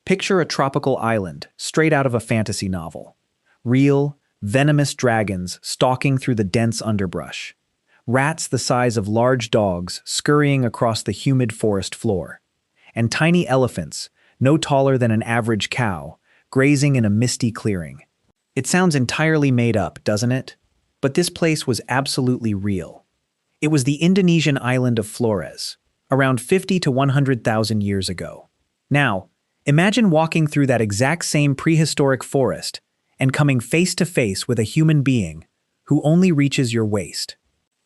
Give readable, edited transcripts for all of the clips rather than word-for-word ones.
Picture a tropical island, straight out of a fantasy novel. Real, venomous dragons stalking through the dense underbrush. Rats the size of large dogs scurrying across the humid forest floor. And tiny elephants, no taller than an average cow, grazing in a misty clearing. It sounds entirely made up, doesn't it? But this place was absolutely real. It was the Indonesian island of Flores, around 50 to 100,000 years ago. Now, imagine walking through that exact same prehistoric forest and coming face to face with a human being who only reaches your waist.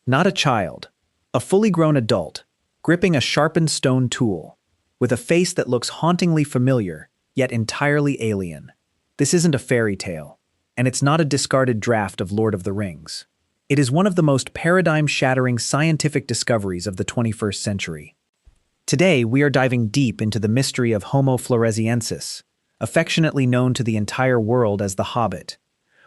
Not a child, a fully grown adult, gripping a sharpened stone tool, with a face that looks hauntingly familiar, yet entirely alien. This isn't a fairy tale, and it's not a discarded draft of Lord of the Rings. It is one of the most paradigm-shattering scientific discoveries of the 21st century. Today, we are diving deep into the mystery of Homo floresiensis, affectionately known to the entire world as the Hobbit.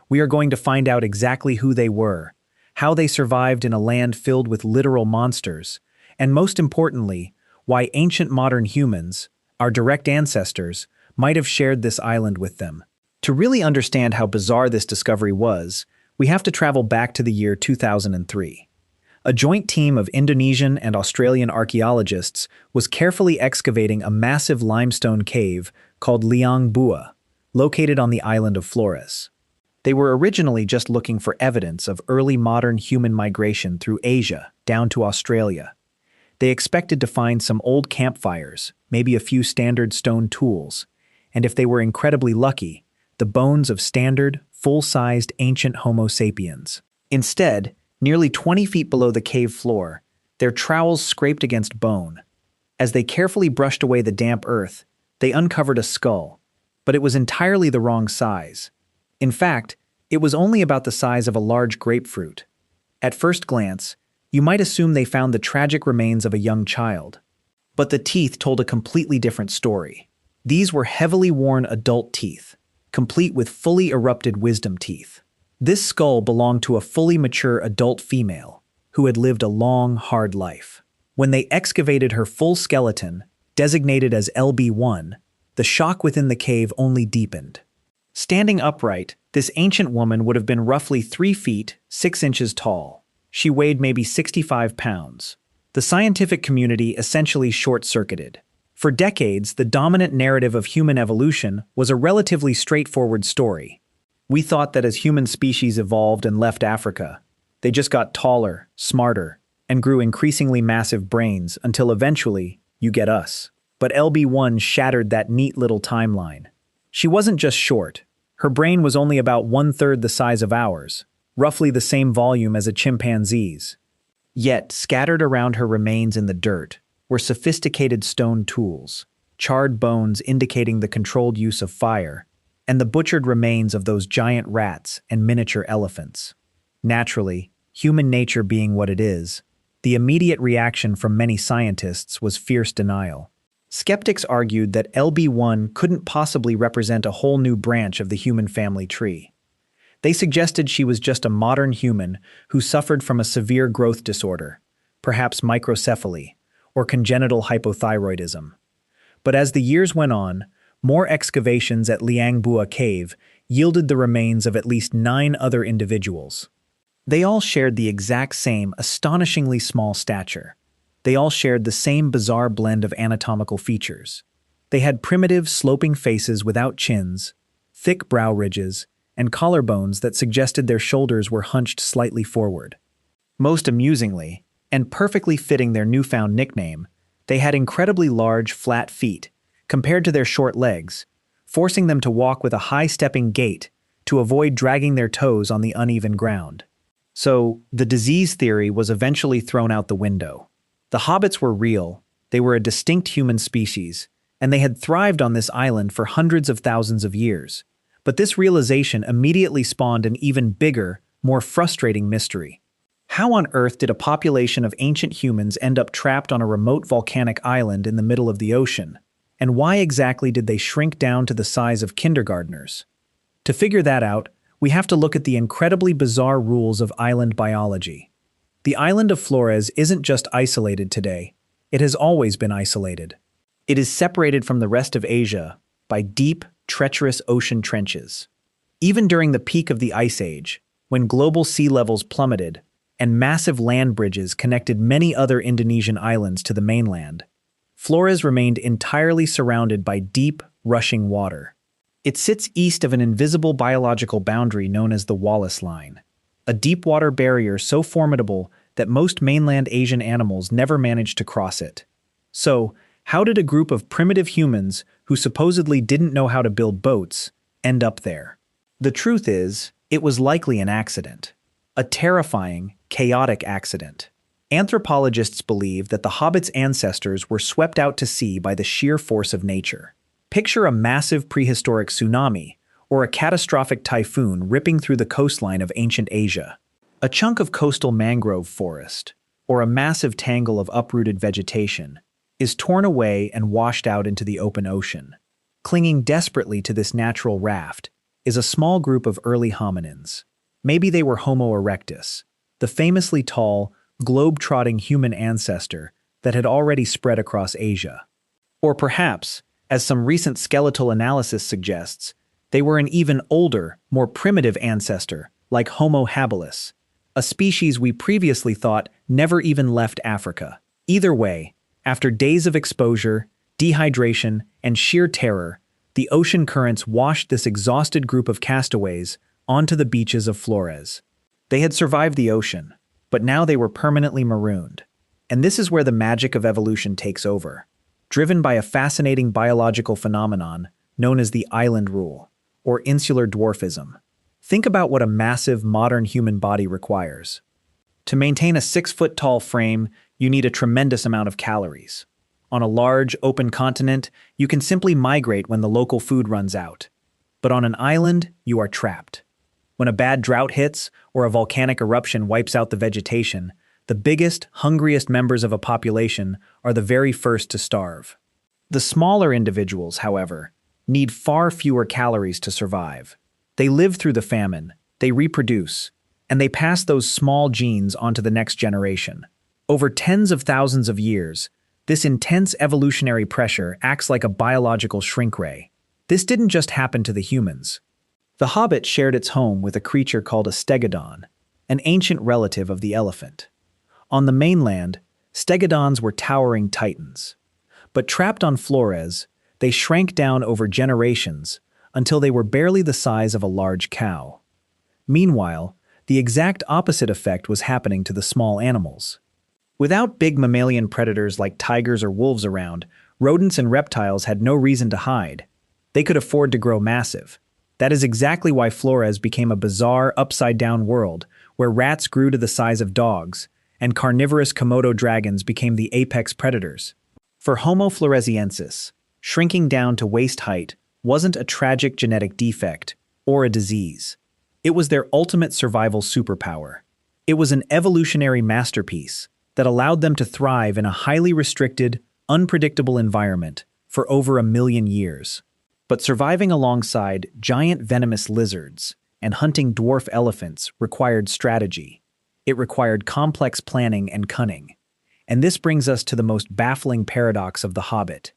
We are going to find out exactly who they were, how they survived in a land filled with literal monsters, and most importantly, why ancient modern humans, our direct ancestors, might have shared this island with them. To really understand how bizarre this discovery was, we have to travel back to the year 2003. A joint team of Indonesian and Australian archaeologists was carefully excavating a massive limestone cave called Liang Bua, located on the island of Flores. They were originally just looking for evidence of early modern human migration through Asia down to Australia. They expected to find some old campfires, maybe a few standard stone tools, and if they were incredibly lucky, the bones of standard, full-sized ancient Homo sapiens. Instead, nearly 20 feet below the cave floor, their trowels scraped against bone. As they carefully brushed away the damp earth, they uncovered a skull, but it was entirely the wrong size. In fact, it was only about the size of a large grapefruit. At first glance, you might assume they found the tragic remains of a young child. But the teeth told a completely different story. These were heavily worn adult teeth, complete with fully erupted wisdom teeth. This skull belonged to a fully mature adult female who had lived a long, hard life. When they excavated her full skeleton, designated as LB1, the shock within the cave only deepened. Standing upright, this ancient woman would have been roughly 3 feet, 6 inches tall. She weighed maybe 65 pounds. The scientific community essentially short-circuited. For decades, the dominant narrative of human evolution was a relatively straightforward story. We thought that as human species evolved and left Africa, they just got taller, smarter, and grew increasingly massive brains until eventually, you get us. But LB1 shattered that neat little timeline. She wasn't just short. Her brain was only about 1/3 the size of ours, roughly the same volume as a chimpanzee's. Yet, scattered around her remains in the dirt were sophisticated stone tools, charred bones indicating the controlled use of fire, and the butchered remains of those giant rats and miniature elephants. Naturally, human nature being what it is, the immediate reaction from many scientists was fierce denial. Skeptics argued that LB1 couldn't possibly represent a whole new branch of the human family tree. They suggested she was just a modern human who suffered from a severe growth disorder, perhaps microcephaly, or congenital hypothyroidism. But as the years went on, more excavations at Liang Bua Cave yielded the remains of at least 9 other individuals. They all shared the exact same astonishingly small stature. They all shared the same bizarre blend of anatomical features. They had primitive, sloping faces without chins, thick brow ridges, and collarbones that suggested their shoulders were hunched slightly forward. Most amusingly, and perfectly fitting their newfound nickname, they had incredibly large, flat feet, compared to their short legs, forcing them to walk with a high-stepping gait to avoid dragging their toes on the uneven ground. So, the disease theory was eventually thrown out the window. The hobbits were real, they were a distinct human species, and they had thrived on this island for hundreds of thousands of years. But this realization immediately spawned an even bigger, more frustrating mystery. How on earth did a population of ancient humans end up trapped on a remote volcanic island in the middle of the ocean? And why exactly did they shrink down to the size of kindergartners? To figure that out, we have to look at the incredibly bizarre rules of island biology. The island of Flores isn't just isolated today, it has always been isolated. It is separated from the rest of Asia by deep, treacherous ocean trenches. Even during the peak of the Ice Age, when global sea levels plummeted and massive land bridges connected many other Indonesian islands to the mainland, Flores remained entirely surrounded by deep, rushing water. It sits east of an invisible biological boundary known as the Wallace Line, a deep-water barrier so formidable that most mainland Asian animals never managed to cross it. So, how did a group of primitive humans who supposedly didn't know how to build boats end up there? The truth is, it was likely an accident. A terrifying, chaotic accident. Anthropologists believe that the Hobbits' ancestors were swept out to sea by the sheer force of nature. Picture a massive prehistoric tsunami, or a catastrophic typhoon ripping through the coastline of ancient Asia. A chunk of coastal mangrove forest, or a massive tangle of uprooted vegetation, is torn away and washed out into the open ocean. Clinging desperately to this natural raft is a small group of early hominins. Maybe they were Homo erectus, the famously tall, globe-trotting human ancestor that had already spread across Asia. Or perhaps, as some recent skeletal analysis suggests, they were an even older, more primitive ancestor, like Homo habilis, a species we previously thought never even left Africa. Either way, after days of exposure, dehydration, and sheer terror, the ocean currents washed this exhausted group of castaways onto the beaches of Flores. They had survived the ocean, but now they were permanently marooned. And this is where the magic of evolution takes over, driven by a fascinating biological phenomenon known as the island rule, or insular dwarfism. Think about what a massive modern human body requires. To maintain a 6-foot-tall frame, you need a tremendous amount of calories. On a large, open continent, you can simply migrate when the local food runs out. But on an island, you are trapped. When a bad drought hits, or a volcanic eruption wipes out the vegetation, the biggest, hungriest members of a population are the very first to starve. The smaller individuals, however, need far fewer calories to survive. They live through the famine, they reproduce, and they pass those small genes onto the next generation. Over tens of thousands of years, this intense evolutionary pressure acts like a biological shrink ray. This didn't just happen to the humans. The Hobbit shared its home with a creature called a stegodon, an ancient relative of the elephant. On the mainland, stegodons were towering titans. But trapped on Flores, they shrank down over generations until they were barely the size of a large cow. Meanwhile, the exact opposite effect was happening to the small animals. Without big mammalian predators like tigers or wolves around, rodents and reptiles had no reason to hide. They could afford to grow massive. That is exactly why Flores became a bizarre, upside-down world where rats grew to the size of dogs, and carnivorous Komodo dragons became the apex predators. For Homo floresiensis, shrinking down to waist height wasn't a tragic genetic defect or a disease. It was their ultimate survival superpower. It was an evolutionary masterpiece that allowed them to thrive in a highly restricted, unpredictable environment for over 1 million years. But surviving alongside giant venomous lizards and hunting dwarf elephants required strategy. It required complex planning and cunning. And this brings us to the most baffling paradox of The Hobbit.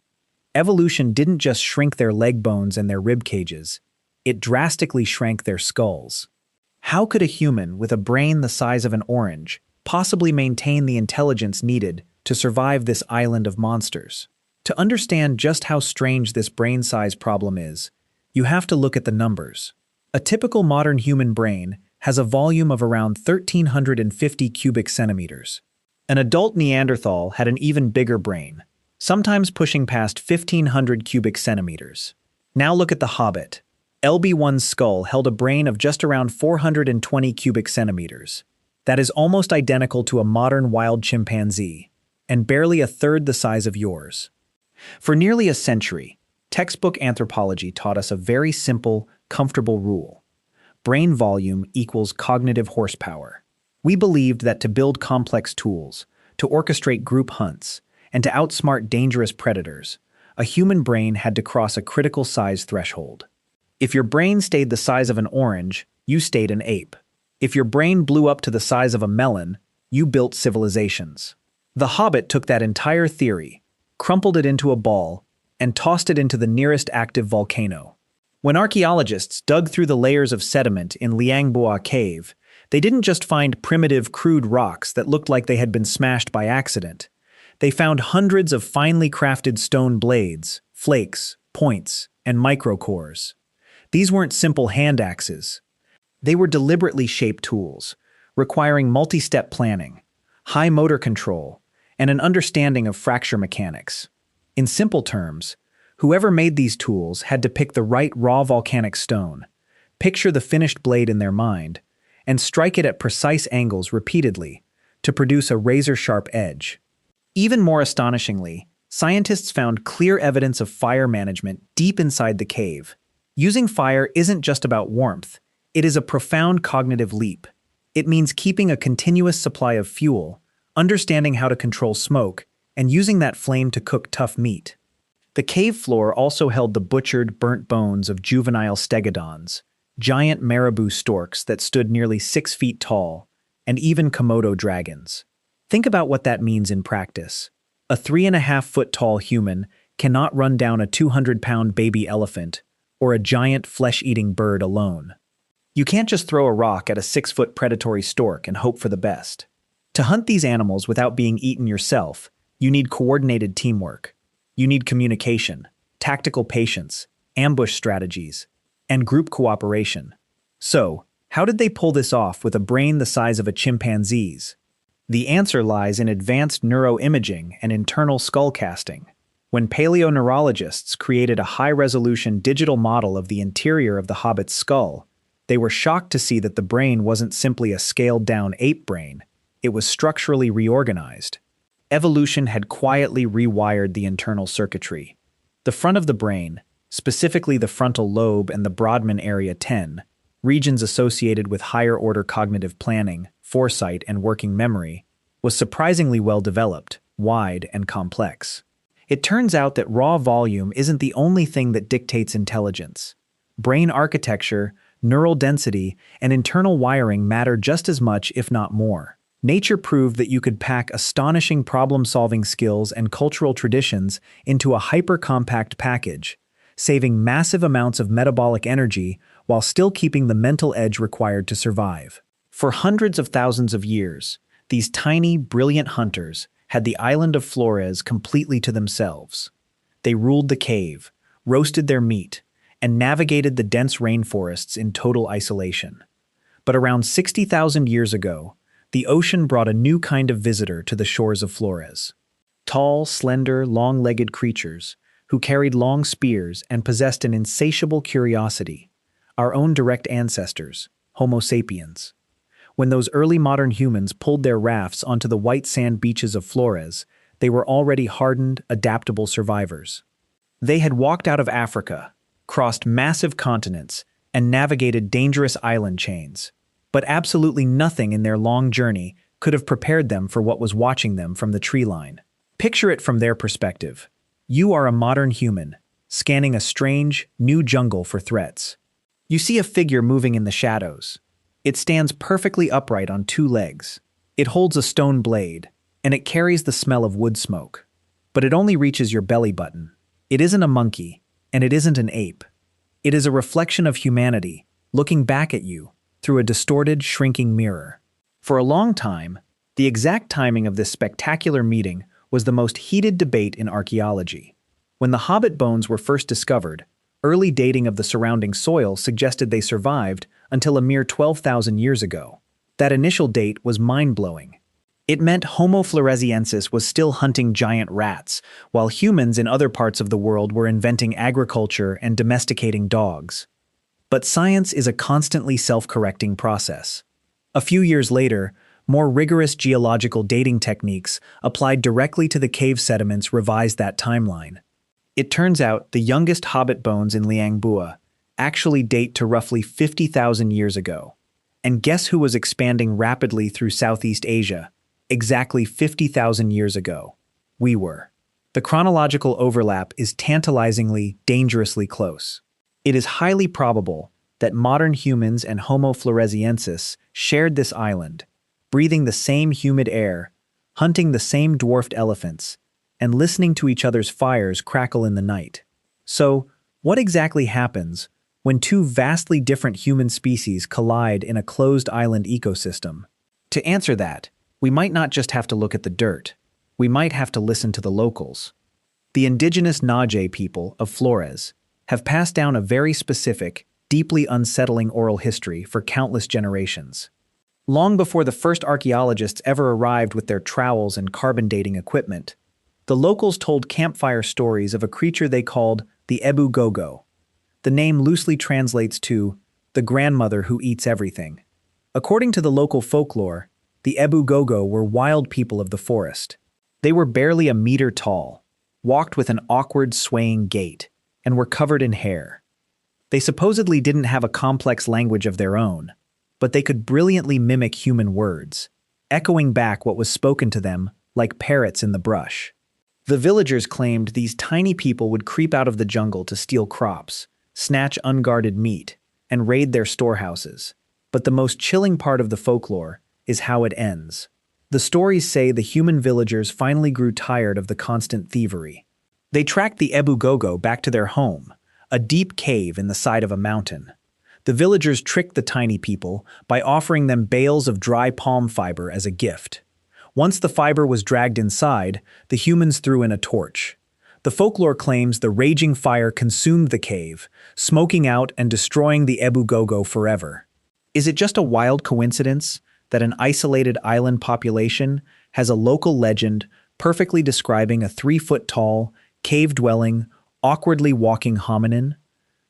Evolution didn't just shrink their leg bones and their rib cages, it drastically shrank their skulls. How could a human with a brain the size of an orange possibly maintain the intelligence needed to survive this island of monsters? To understand just how strange this brain size problem is, you have to look at the numbers. A typical modern human brain has a volume of around 1,350 cubic centimeters. An adult Neanderthal had an even bigger brain, sometimes pushing past 1,500 cubic centimeters. Now look at the Hobbit. LB1's skull held a brain of just around 420 cubic centimeters. That is almost identical to a modern wild chimpanzee, and barely a third the size of yours. For nearly a century, textbook anthropology taught us a very simple, comfortable rule. Brain volume equals cognitive horsepower. We believed that to build complex tools, to orchestrate group hunts, and to outsmart dangerous predators, a human brain had to cross a critical size threshold. If your brain stayed the size of an orange, you stayed an ape. If your brain blew up to the size of a melon, you built civilizations. The Hobbit took that entire theory, crumpled it into a ball, and tossed it into the nearest active volcano. When archaeologists dug through the layers of sediment in Liangbua Cave, they didn't just find primitive, crude rocks that looked like they had been smashed by accident. They found hundreds of finely crafted stone blades, flakes, points, and microcores. These weren't simple hand axes. They were deliberately shaped tools, requiring multi-step planning, high motor control, and an understanding of fracture mechanics. In simple terms, whoever made these tools had to pick the right raw volcanic stone, picture the finished blade in their mind, and strike it at precise angles repeatedly to produce a razor-sharp edge. Even more astonishingly, scientists found clear evidence of fire management deep inside the cave. Using fire isn't just about warmth, it is a profound cognitive leap. It means keeping a continuous supply of fuel, understanding how to control smoke, and using that flame to cook tough meat. The cave floor also held the butchered, burnt bones of juvenile stegodons, giant marabou storks that stood nearly 6 feet tall, and even Komodo dragons. Think about what that means in practice. A 3.5-foot-tall human cannot run down a 200-pound baby elephant or a giant flesh-eating bird alone. You can't just throw a rock at a 6-foot predatory stork and hope for the best. To hunt these animals without being eaten yourself, you need coordinated teamwork. You need communication, tactical patience, ambush strategies, and group cooperation. So, how did they pull this off with a brain the size of a chimpanzee's? The answer lies in advanced neuroimaging and internal skull casting. When paleoneurologists created a high-resolution digital model of the interior of the Hobbit's skull, they were shocked to see that the brain wasn't simply a scaled-down ape brain, it was structurally reorganized. Evolution had quietly rewired the internal circuitry. The front of the brain, specifically the frontal lobe and the Brodmann area 10, regions associated with higher-order cognitive planning, foresight, and working memory, was surprisingly well developed, wide, and complex. It turns out that raw volume isn't the only thing that dictates intelligence. Brain architecture, neural density, and internal wiring matter just as much, if not more. Nature proved that you could pack astonishing problem-solving skills and cultural traditions into a hyper-compact package, saving massive amounts of metabolic energy while still keeping the mental edge required to survive. For hundreds of thousands of years, these tiny, brilliant hunters had the island of Flores completely to themselves. They ruled the cave, roasted their meat, and navigated the dense rainforests in total isolation. But around 60,000 years ago, the ocean brought a new kind of visitor to the shores of Flores. Tall, slender, long-legged creatures who carried long spears and possessed an insatiable curiosity, our own direct ancestors, Homo sapiens. When those early modern humans pulled their rafts onto the white sand beaches of Flores, they were already hardened, adaptable survivors. They had walked out of Africa, crossed massive continents, and navigated dangerous island chains. But absolutely nothing in their long journey could have prepared them for what was watching them from the tree line. Picture it from their perspective. You are a modern human, scanning a strange, new jungle for threats. You see a figure moving in the shadows. It stands perfectly upright on 2 legs. It holds a stone blade, and it carries the smell of wood smoke. But it only reaches your belly button. It isn't a monkey, and it isn't an ape. It is a reflection of humanity, looking back at you through a distorted, shrinking mirror. For a long time, the exact timing of this spectacular meeting was the most heated debate in archaeology. When the Hobbit bones were first discovered, early dating of the surrounding soil suggested they survived until a mere 12,000 years ago. That initial date was mind-blowing. It meant Homo floresiensis was still hunting giant rats, while humans in other parts of the world were inventing agriculture and domesticating dogs. But science is a constantly self-correcting process. A few years later, more rigorous geological dating techniques applied directly to the cave sediments revised that timeline. It turns out the youngest Hobbit bones in Liangbua actually date to roughly 50,000 years ago. And guess who was expanding rapidly through Southeast Asia exactly 50,000 years ago? We were. The chronological overlap is tantalizingly, dangerously close. It is highly probable that modern humans and Homo floresiensis shared this island, breathing the same humid air, hunting the same dwarfed elephants, and listening to each other's fires crackle in the night. So, what exactly happens when two vastly different human species collide in a closed island ecosystem? To answer that, we might not just have to look at the dirt. We might have to listen to the locals. The indigenous Naje people of Flores have passed down a very specific, deeply unsettling oral history for countless generations. Long before the first archaeologists ever arrived with their trowels and carbon dating equipment, the locals told campfire stories of a creature they called the Ebu Gogo. The name loosely translates to the grandmother who eats everything. According to the local folklore, the Ebu Gogo were wild people of the forest. They were barely a meter tall, walked with an awkward swaying gait, and were covered in hair. They supposedly didn't have a complex language of their own, but they could brilliantly mimic human words, echoing back what was spoken to them like parrots in the brush. The villagers claimed these tiny people would creep out of the jungle to steal crops, snatch unguarded meat, and raid their storehouses. But the most chilling part of the folklore is how it ends. The stories say the human villagers finally grew tired of the constant thievery. They tracked the Ebu Gogo back to their home, a deep cave in the side of a mountain. The villagers tricked the tiny people by offering them bales of dry palm fiber as a gift. Once the fiber was dragged inside, the humans threw in a torch. The folklore claims the raging fire consumed the cave, smoking out and destroying the Ebu Gogo forever. Is it just a wild coincidence that an isolated island population has a local legend perfectly describing a 3-foot-tall, cave-dwelling, awkwardly walking hominin?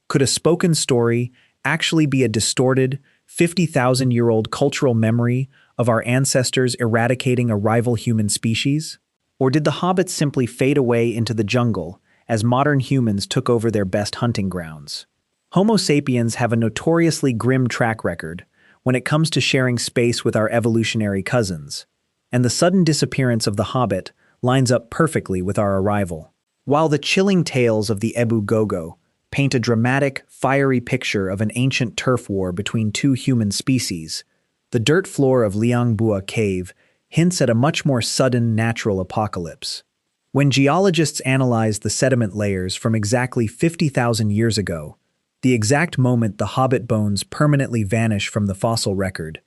Could a spoken story actually be a distorted, 50,000-year-old cultural memory of our ancestors eradicating a rival human species? Or did the Hobbits simply fade away into the jungle as modern humans took over their best hunting grounds? Homo sapiens have a notoriously grim track record when it comes to sharing space with our evolutionary cousins, and the sudden disappearance of the Hobbit lines up perfectly with our arrival. While the chilling tales of the Ebu Gogo paint a dramatic, fiery picture of an ancient turf war between two human species, the dirt floor of Liang Bua Cave hints at a much more sudden natural apocalypse. When geologists analyzed the sediment layers from exactly 50,000 years ago, the exact moment the Hobbit bones permanently vanish from the fossil record,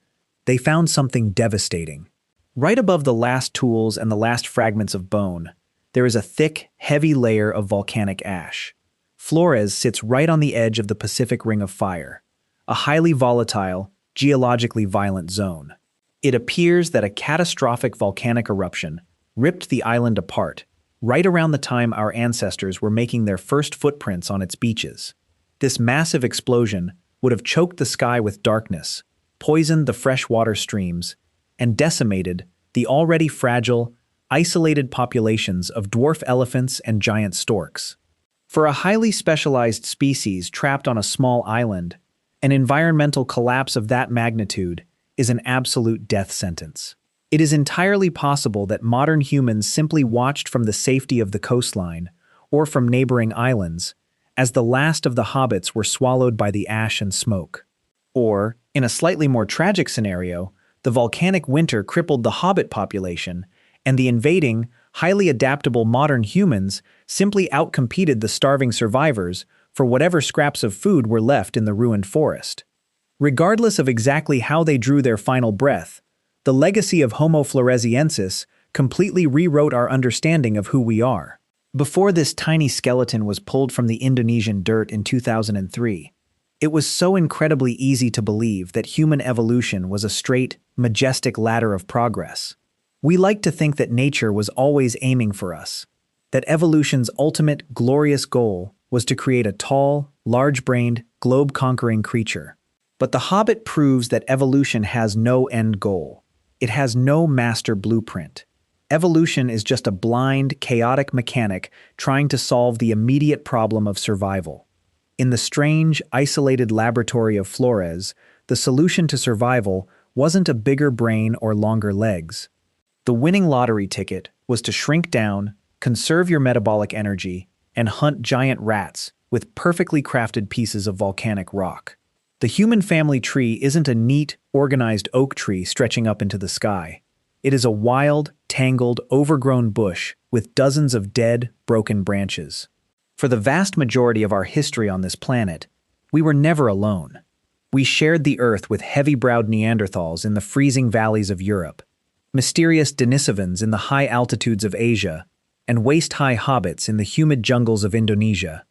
they found something devastating. Right above the last tools and the last fragments of bone, there is a thick, heavy layer of volcanic ash. Flores sits right on the edge of the Pacific Ring of Fire, a highly volatile, geologically violent zone. It appears that a catastrophic volcanic eruption ripped the island apart right around the time our ancestors were making their first footprints on its beaches. This massive explosion would have choked the sky with darkness, poisoned the freshwater streams, and decimated the already fragile, isolated populations of dwarf elephants and giant storks. For a highly specialized species trapped on a small island, an environmental collapse of that magnitude is an absolute death sentence. It is entirely possible that modern humans simply watched from the safety of the coastline or from neighboring islands as the last of the hobbits were swallowed by the ash and smoke. Or, in a slightly more tragic scenario, the volcanic winter crippled the hobbit population, and the invading, highly adaptable modern humans simply outcompeted the starving survivors for whatever scraps of food were left in the ruined forest. Regardless of exactly how they drew their final breath, the legacy of Homo floresiensis completely rewrote our understanding of who we are. Before this tiny skeleton was pulled from the Indonesian dirt in 2003, it was so incredibly easy to believe that human evolution was a straight, majestic ladder of progress. We like to think that nature was always aiming for us, that evolution's ultimate, glorious goal was to create a tall, large-brained, globe-conquering creature. But the Hobbit proves that evolution has no end goal. It has no master blueprint. Evolution is just a blind, chaotic mechanic trying to solve the immediate problem of survival. In the strange, isolated laboratory of Flores, the solution to survival wasn't a bigger brain or longer legs. The winning lottery ticket was to shrink down, conserve your metabolic energy, and hunt giant rats with perfectly crafted pieces of volcanic rock. The human family tree isn't a neat, organized oak tree stretching up into the sky. It is a wild, tangled, overgrown bush with dozens of dead, broken branches. For the vast majority of our history on this planet, we were never alone. We shared the earth with heavy-browed Neanderthals in the freezing valleys of Europe, mysterious Denisovans in the high altitudes of Asia, and waist-high hobbits in the humid jungles of Indonesia.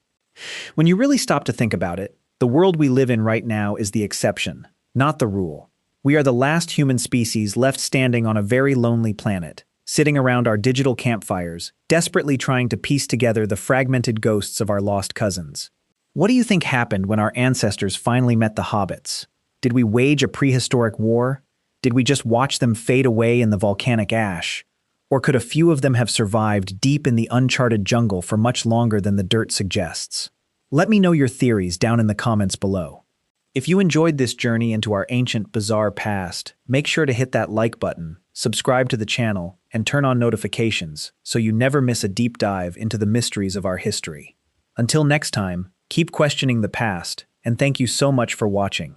When you really stop to think about it, the world we live in right now is the exception, not the rule. We are the last human species left standing on a very lonely planet, sitting around our digital campfires, desperately trying to piece together the fragmented ghosts of our lost cousins. What do you think happened when our ancestors finally met the Hobbits? Did we wage a prehistoric war? Did we just watch them fade away in the volcanic ash? Or could a few of them have survived deep in the uncharted jungle for much longer than the dirt suggests? Let me know your theories down in the comments below. If you enjoyed this journey into our ancient, bizarre past, make sure to hit that like button, subscribe to the channel, and turn on notifications so you never miss a deep dive into the mysteries of our history. Until next time, keep questioning the past, and thank you so much for watching.